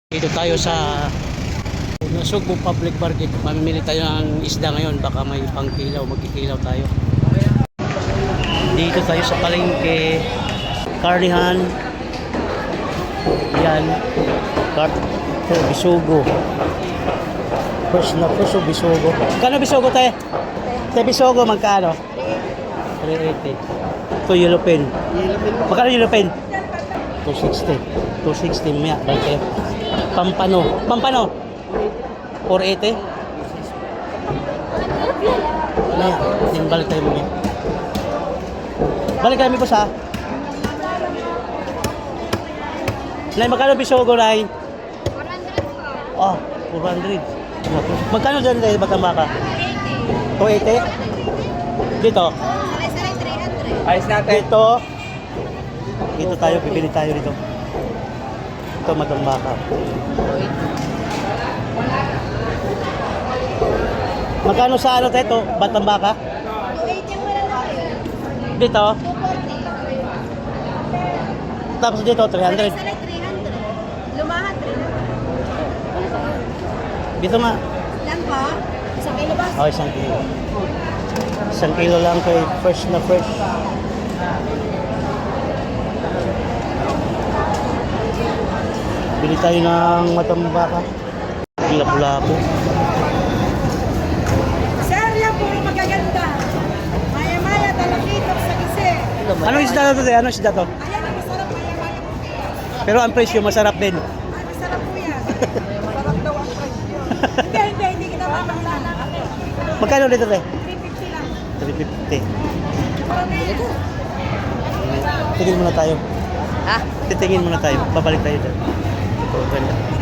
Dito tayo sa Nasugbu Public Market. Mamimili tayo ng isda ngayon. Baka may pangkilaw, magkikilaw tayo. Dito tayo sa palengke. Karnihan. Yan. Bisugo. Fresh na fresh o bisugo. Magkano bisugo tayo? Tayo bisugo magkano? 380. Ito yellow pen. Magkano yellow pen? 260. 260 maya. Balik Pampano. 480. Maya. Din balik tayo muna. Balik kami po sa. Nay, magkano bisugo, Nay? 400 po. Oh, 400. Magkano dyan tayo Batambaka? 280. 280? Dito? Saray-saray 300. Ayos natin. Dito. Dito tayo, pipili tayo dito. Ito, Batambaka. Magkano sa ano tayo ito? Batambaka? 280 mo lang tayo. Dito? 240. Tapos dito, 300. Saray-saray 300. Lumahan 300. Dito nga. Lang po? Isang kilo ba? Oh, 1 kilo. 1 kilo lang kay fresh na fresh. Bili tayo ng Batambaka. Lapu-lapu. Sir, yan po magaganda. Maya-maya, talakitok sa gisi. Anong isda to? Anong isda to? Ayan, ang masarap maya-maya po kaya. Pero ang presyo masarap din. Ang masarap po yan. Masarap daw ang price yun. Hindi kita mamahalala. Magkano dito te? 350 lang. 350. Tingin muna tayo. Ha? Titingin muna tayo. Babalik tayo dyan. Oh, ganda.